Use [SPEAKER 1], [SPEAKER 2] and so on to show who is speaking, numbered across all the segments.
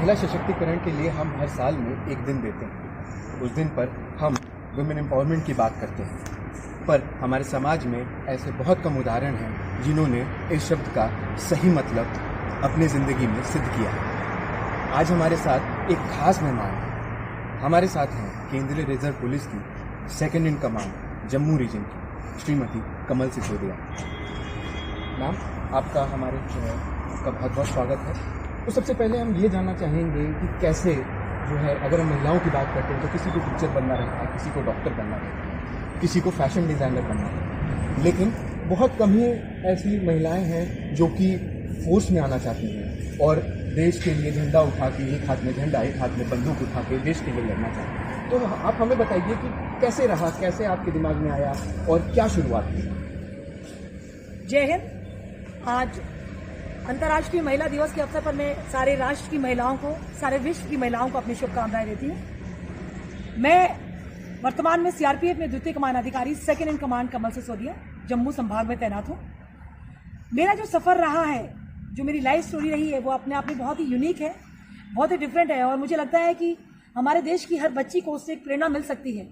[SPEAKER 1] महिला सशक्तिकरण के लिए हम हर साल में एक दिन देते हैं। उस दिन पर हम वुमेन एम्पावरमेंट की बात करते हैं, पर हमारे समाज में ऐसे बहुत कम उदाहरण हैं जिन्होंने इस शब्द का सही मतलब अपनी ज़िंदगी में सिद्ध किया है। आज हमारे साथ एक खास मेहमान है। हमारे साथ हैं केंद्रीय रिजर्व पुलिस की second in command Jammu region की श्रीमती कमल सिसोदिया। मैम, आपका हमारे आपका बहुत बहुत स्वागत है। तो सबसे पहले हम ये जानना चाहेंगे कि कैसे जो है, अगर हम महिलाओं की बात करते हैं तो किसी को टीचर बनना रहता है, किसी को डॉक्टर बनना रहता है, किसी को फैशन डिज़ाइनर बनना रहता है, लेकिन बहुत कम ही ऐसी महिलाएं हैं जो कि फोर्स में आना चाहती हैं और देश के लिए झंडा उठा के, एक हाथ में झंडा एक हाथ में बंदूक उठा के देश के लिए लड़ना चाहती हैं। तो आप हमें बताइए कि कैसे रहा, कैसे आपके दिमाग में आया और क्या शुरुआत की?
[SPEAKER 2] जय हिंद। आज अंतर्राष्ट्रीय महिला दिवस के अवसर पर मैं सारे राष्ट्र की महिलाओं को, सारे विश्व की महिलाओं को अपनी शुभकामनाएं देती हूँ। मैं वर्तमान में सीआरपीएफ में द्वितीय कमान अधिकारी सेकंड इन कमांड कमल सिसोदिया जम्मू संभाग में तैनात हूँ। मेरा जो सफ़र रहा है, जो मेरी लाइफ स्टोरी रही है, वो अपने आप में बहुत ही यूनिक है, बहुत ही डिफरेंट है और मुझे लगता है कि हमारे देश की हर बच्ची को उससे एक प्रेरणा मिल सकती है।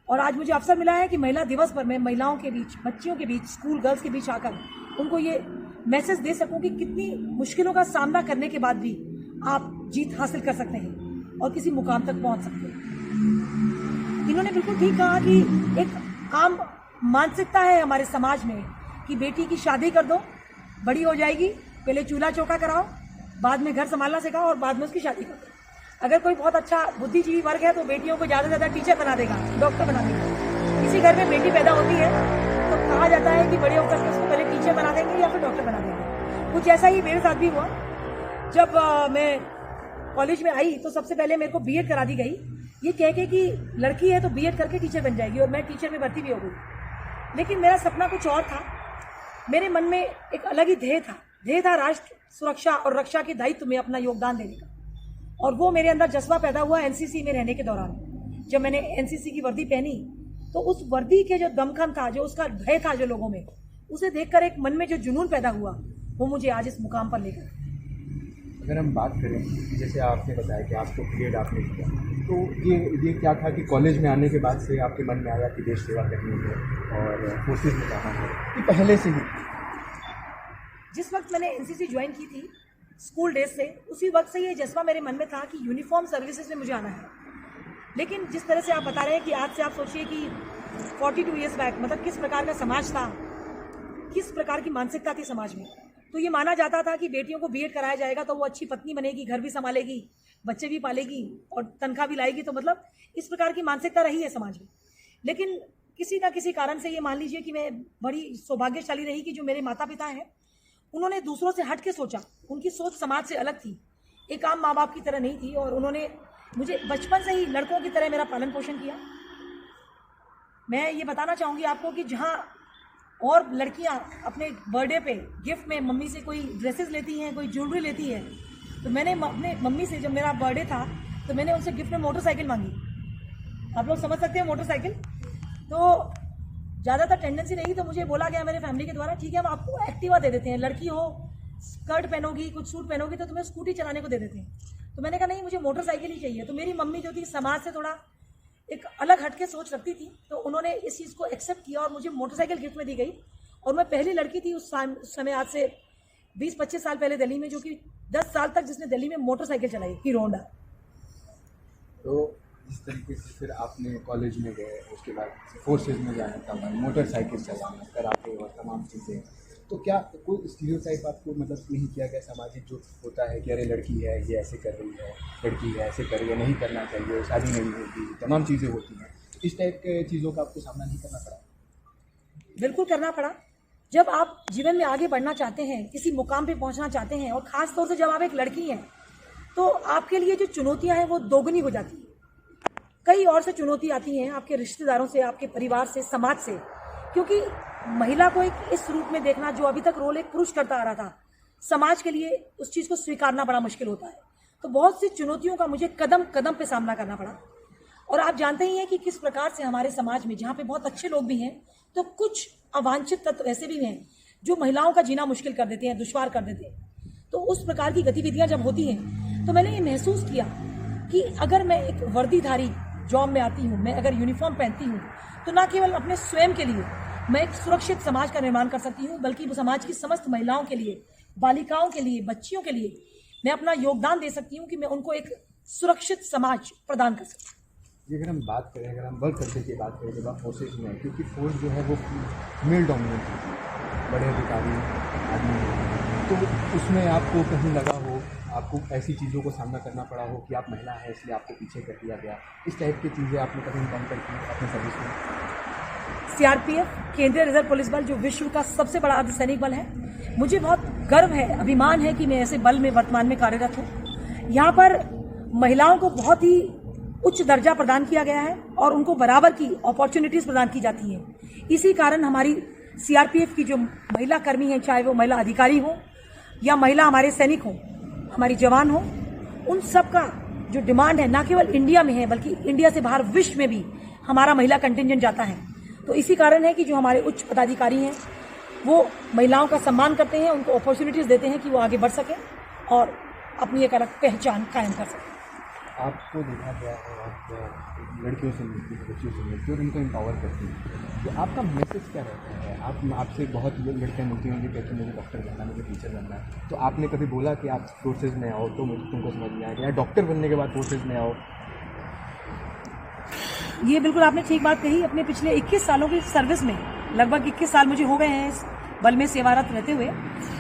[SPEAKER 2] और आज मुझे अवसर मिला है कि महिला दिवस पर मैं महिलाओं के बीच, बच्चियों के बीच, स्कूल गर्ल्स के बीच आकर उनको ये मैसेज दे सकूं कि कितनी मुश्किलों का सामना करने के बाद भी आप जीत हासिल कर सकते हैं और किसी मुकाम तक पहुंच सकते हैं। इन्होंने बिल्कुल ठीक कहा कि एक आम मानसिकता है हमारे समाज में कि बेटी की शादी कर दो, बड़ी हो जाएगी, पहले चूल्हा चौका कराओ, बाद में घर संभालना सिखाओ और बाद में उसकी शादी कर दो। अगर कोई बहुत अच्छा बुद्धिजीवी वर्ग है तो बेटियों को ज़्यादा से ज़्यादा टीचर बना देगा, डॉक्टर बना देगा। किसी घर में बेटी पैदा होती है तो कहा जाता है कि बड़े होकर के उसको पहले टीचर बना देंगे या फिर डॉक्टर बना देंगे। कुछ ऐसा ही मेरे साथ भी हुआ। जब मैं कॉलेज में आई तो सबसे पहले मेरे को बीएड करा दी गई, ये कह के कि लड़की है तो बीएड करके टीचर बन जाएगी, और मैं टीचर में भर्ती भी हो गई। लेकिन मेरा सपना कुछ और था। मेरे मन में एक अलग ही ध्येय था राष्ट्र सुरक्षा और रक्षा के दायित्व में अपना योगदान देने का। और वो मेरे अंदर जज्बा पैदा हुआ एनसीसी में रहने के दौरान। जब मैंने एनसीसी की वर्दी पहनी तो उस वर्दी के जो दमखम था, जो उसका भय था जो लोगों में, उसे देखकर एक मन में जो जुनून पैदा हुआ, वो मुझे आज इस मुकाम पर लेकर।
[SPEAKER 1] अगर हम बात करें कि जैसे आपने बताया कि आपको बीएड आपने किया, तो ये क्या था कि कॉलेज में आने के बाद से आपके मन में आया कि देश सेवा करनी है और फोर्सेज में जाना है, कि पहले से ही?
[SPEAKER 2] जिस वक्त मैंने एनसीसी ज्वाइन की थी स्कूल डेज से, उसी वक्त से ये जज्बा मेरे मन में था कि यूनिफॉर्म सर्विसेज में मुझे आना है। लेकिन जिस तरह से आप बता रहे हैं कि आज से आप सोचिए कि 42 ईयर्स बैक, मतलब किस प्रकार का समाज था, किस प्रकार की मानसिकता थी समाज में। तो ये माना जाता था कि बेटियों को बीएड कराया जाएगा तो वो अच्छी पत्नी बनेगी, घर भी संभालेगी, बच्चे भी पालेगी और तनख्वाह भी लाएगी। तो मतलब इस प्रकार की मानसिकता रही है समाज में। लेकिन किसी ना किसी कारण से ये मान लीजिए कि मैं बड़ी सौभाग्यशाली रही कि जो मेरे माता पिता हैं उन्होंने दूसरों से हट के सोचा। उनकी सोच समाज से अलग थी, एक आम माँ बाप की तरह नहीं थी, और उन्होंने मुझे बचपन से ही लड़कों की तरह मेरा पालन पोषण किया। मैं ये बताना चाहूँगी आपको कि जहाँ और लड़कियाँ अपने बर्थडे पे गिफ्ट में मम्मी से कोई ड्रेसेस लेती हैं, कोई ज्वेलरी लेती है, तो मैंने अपने मम्मी से, जब मेरा बर्थडे था तो मैंने उनसे गिफ्ट में मोटरसाइकिल मांगी। आप लोग समझ सकते हैं मोटरसाइकिल। तो ज़्यादातर टेंडेंसी रही तो मुझे बोला गया मेरे फैमिली के द्वारा, ठीक है हम आपको एक्टिवा दे देते हैं, लड़की हो, स्कर्ट पहनोगी, कुछ सूट पहनोगी तो तुम्हें स्कूटी चलाने को दे देते हैं। तो मैंने कहा नहीं, मुझे मोटरसाइकिल ही चाहिए। तो मेरी मम्मी जो थी समाज से थोड़ा एक अलग हटके सोच रखती थी, तो उन्होंने इस चीज़ को एक्सेप्ट किया और मुझे मोटरसाइकिल गिफ्ट में दी गई। और मैं पहली लड़की थी उस समय, आज से 20-25 साल पहले दिल्ली में, जो कि 10 साल तक जिसने दिल्ली में मोटरसाइकिल चलाई, हीरो होंडा।
[SPEAKER 1] तो इस तरीके से फिर आपने कॉलेज में गए, उसके बाद फोर्सेज में जाने का बाद मोटरसाइकिल चलाना, कराटे और तमाम चीज़ें, तो क्या कोई स्टीरियोटाइप आपको मतलब नहीं किया गया सामाजिक जो होता है कि अरे लड़की है ये ऐसे कर रही है, लड़की है ऐसे कर रही है, नहीं करना चाहिए, शादी नहीं होती, तमाम चीज़ें होती हैं, इस टाइप के चीज़ों का आपको सामना नहीं करना पड़ा?
[SPEAKER 2] बिल्कुल करना पड़ा। जब आप जीवन में आगे बढ़ना चाहते हैं, किसी मुकाम पे पहुंचना चाहते हैं, और ख़ास तौर से जब आप एक लड़की हैं, तो आपके लिए जो चुनौतियां हैं वो दोगुनी हो जाती हैं। कई और से चुनौती आती हैं, आपके रिश्तेदारों से, आपके परिवार से, समाज से, क्योंकि महिला को एक इस रूप में देखना जो अभी तक रोल एक पुरुष करता आ रहा था, समाज के लिए उस चीज़ को स्वीकारना बड़ा मुश्किल होता है। तो बहुत सी चुनौतियों का मुझे कदम कदम पे सामना करना पड़ा। और आप जानते ही हैं कि किस प्रकार से हमारे समाज में, जहाँ पे बहुत अच्छे लोग भी हैं, तो कुछ अवांछित तत्व ऐसे भी हैं जो महिलाओं का जीना मुश्किल कर देते हैं, दुश्वार कर देते हैं। तो उस प्रकार की गतिविधियां जब होती हैं, तो मैंने ये महसूस किया कि अगर मैं एक वर्दीधारी जॉब में आती हूँ, मैं अगर यूनिफॉर्म पहनती हूँ, तो न केवल अपने स्वयं के लिए मैं एक सुरक्षित समाज का निर्माण कर सकती हूँ, बल्कि वो समाज की समस्त महिलाओं के लिए, बालिकाओं के लिए, बच्चियों के लिए मैं अपना योगदान दे सकती हूँ कि मैं उनको एक सुरक्षित समाज प्रदान कर सकती हूँ।
[SPEAKER 1] जी, अगर हम बात करें, अगर हम वर्क कल्चर की बात करें जब आप फोर्सेज में हैं, क्योंकि फोर्स जो है वो मेल डोमिनेंट है, बड़े अधिकारी आदमी हैं, तो उसमें आपको कहीं लगा हो, आपको ऐसी चीज़ों को सामना करना पड़ा हो कि आप महिला हैं इसलिए आपको पीछे कर दिया गया, इस टाइप की चीज़ें आपने कभी इनकाउंटर की अपने सर्विस में?
[SPEAKER 2] सीआरपीएफ, केंद्रीय रिजर्व पुलिस बल, जो विश्व का सबसे बड़ा अर्धसैनिक बल है, मुझे बहुत गर्व है, अभिमान है कि मैं ऐसे बल में वर्तमान में कार्यरत हूँ। यहाँ पर महिलाओं को बहुत ही उच्च दर्जा प्रदान किया गया है और उनको बराबर की अपॉर्चुनिटीज प्रदान की जाती हैं। इसी कारण हमारी सीआरपीएफ की जो महिला कर्मी हैं, चाहे वो महिला अधिकारी हो या महिला हमारे सैनिक हो, हमारी जवान हो, उन सब का जो डिमांड है न केवल इंडिया में है बल्कि इंडिया से बाहर विश्व में भी हमारा महिला कंटिंजेंट जाता है। तो इसी कारण है कि जो हमारे उच्च पदाधिकारी हैं वो महिलाओं का सम्मान करते हैं, उनको अपॉर्चुनिटीज देते हैं कि वो आगे बढ़ सकें और अपनी एक अलग पहचान कायम कर सकें।
[SPEAKER 1] आपको देखा गया है, आप लड़कियों से मिलती हैं, बच्चियों से मिलती हैं और उनको एम्पावर करती हैं, तो आपका मैसेज क्या रहता है? आपसे बहुत लड़कियाँ मिलती होंगी, कहती मुझे डॉक्टर बनना, मुझे टीचर बनना है, तो आपने कभी बोला कि आप फोर्सेज में आओ तो मुझे तुमको समझ में आएगा, या डॉक्टर बनने के बाद फोर्सेज में आओ?
[SPEAKER 2] ये बिल्कुल आपने ठीक बात कही। अपने पिछले 21 सालों की सर्विस में, लगभग 21 साल मुझे हो गए हैं इस बल में सेवारत रहते हुए,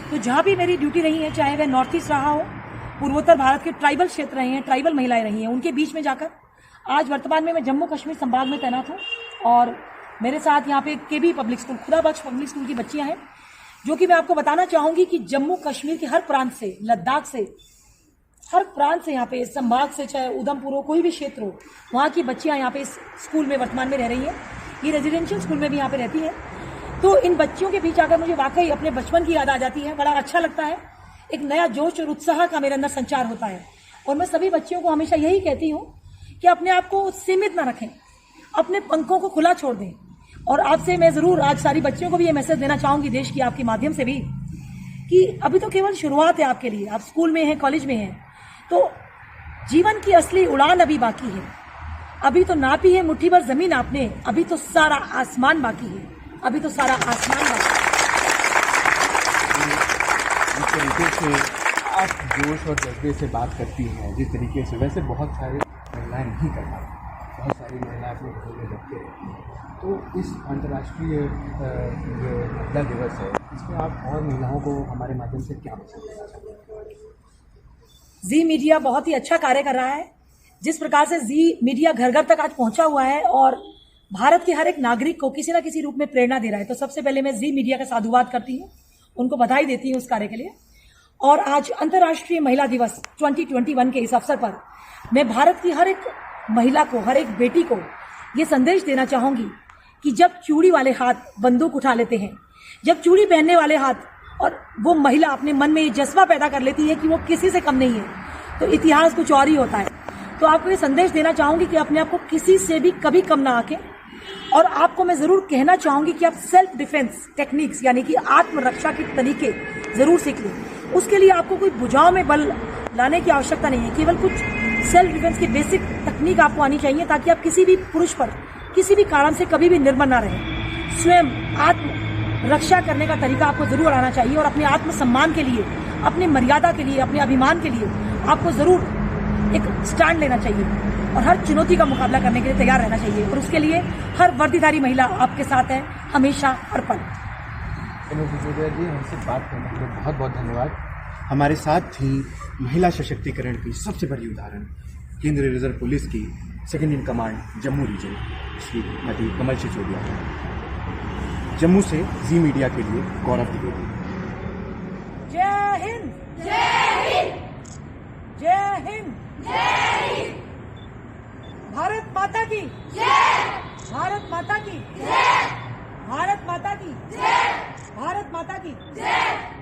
[SPEAKER 2] तो जहाँ भी मेरी ड्यूटी रही है, चाहे वह नॉर्थ ईस्ट रहा हो, पूर्वोत्तर भारत के ट्राइबल क्षेत्र रहे हैं, ट्राइबल महिलाएं रही हैं, उनके बीच में जाकर आज वर्तमान में मैं जम्मू कश्मीर संभाग में तैनात हूँ और मेरे साथ यहाँ पे केबी पब्लिक स्कूल, खुदा बख्श पब्लिक स्कूल की बच्चियाँ हैं, जो कि मैं आपको बताना चाहूँगी कि जम्मू कश्मीर के हर प्रांत से, लद्दाख से, हर प्रांत से यहाँ पे संभाग से, चाहे उधमपुर हो, कोई भी क्षेत्र हो, वहाँ की बच्चियाँ यहाँ पे इस स्कूल में वर्तमान में रह रही हैं। ये रेजिडेंशियल स्कूल में भी यहाँ पे रहती हैं। तो इन बच्चियों के बीच आकर मुझे वाकई अपने बचपन की याद आ जाती है, बड़ा अच्छा लगता है। एक नया जोश और उत्साह का मेरे अंदर संचार होता है और मैं सभी बच्चियों को हमेशा यही कहती हूँ कि अपने आप को सीमित ना रखें, अपने पंखों को खुला छोड़ दें। और आपसे मैं जरूर आज सारी बच्चियों को भी ये मैसेज देना चाहूंगी, देश की आपके माध्यम से भी, कि अभी तो केवल शुरुआत है आपके लिए। आप स्कूल में हैं, कॉलेज में हैं, तो जीवन की असली उड़ान अभी बाकी है। अभी तो नापी है मुट्ठी भर जमीन आपने, अभी तो सारा आसमान बाकी है, अभी तो सारा आसमान बाकी है।
[SPEAKER 1] जिस तरीके से आप जोश और जज्बे से बात करती हैं, जिस तरीके से, वैसे बहुत सारी महिलाएं नहीं कर पाती, बहुत सारी महिलाएं अपने घरों में रखते रहती हैं। तो इस अंतर्राष्ट्रीय जो महिला दिवस है, इसमें आप और महिलाओं को हमारे माध्यम से क्या मैसेज देना चाहते हैं?
[SPEAKER 2] जी मीडिया बहुत ही अच्छा कार्य कर रहा है। जिस प्रकार से जी मीडिया घर घर तक आज पहुंचा हुआ है और भारत के हर एक नागरिक को किसी न किसी रूप में प्रेरणा दे रहा है, तो सबसे पहले मैं जी मीडिया का साधुवाद करती हूँ, उनको बधाई देती हूँ उस कार्य के लिए। और आज अंतर्राष्ट्रीय महिला दिवस 2021 के इस अवसर पर मैं भारत की हर एक महिला को, हर एक बेटी को ये संदेश देना चाहूंगी कि जब चूड़ी वाले हाथ बंदूक उठा लेते हैं, जब चूड़ी पहनने वाले हाथ और वो महिला अपने मन में ये जज्बा पैदा कर लेती है कि वो किसी से कम नहीं है, तो इतिहास कुछ और ही होता है। तो आपको ये संदेश देना चाहूंगी कि अपने आप को किसी से भी कभी कम ना आके, और आपको मैं जरूर कहना चाहूंगी कि आप सेल्फ डिफेंस टेक्निक्स यानी कि आत्मरक्षा के तरीके जरूर सीख लें। उसके लिए आपको कोई भुजाओं में बल लाने की आवश्यकता नहीं है, केवल कुछ सेल्फ डिफेंस की बेसिक तकनीक आपको आनी चाहिए, ताकि आप किसी भी पुरुष पर किसी भी कारण से कभी भी निर्भर ना रहें। स्वयं आत्म रक्षा करने का तरीका आपको जरूर आना चाहिए और अपने आत्मसम्मान के लिए, अपनी मर्यादा के लिए, अपने अभिमान के लिए आपको जरूर एक स्टैंड लेना चाहिए और हर चुनौती का मुकाबला करने के लिए तैयार रहना चाहिए। और उसके लिए हर वर्दीधारी महिला आपके साथ है हमेशा, हर पल।
[SPEAKER 1] जी, हमसे बात करने के लिए बहुत बहुत धन्यवाद। हमारे साथ थी महिला सशक्तिकरण की सबसे बड़ी उदाहरण, केंद्रीय रिजर्व पुलिस की second in command Jammu region, Shrimati Kamal Sisodia. Jammu से जी मीडिया के लिए गौरव द्विवेदी।
[SPEAKER 2] जय हिंद, जय हिंद, जय हिंद, जय हिंद। भारत माता की जय, भारत माता की जय, भारत माता की जय, भारत माता की जय।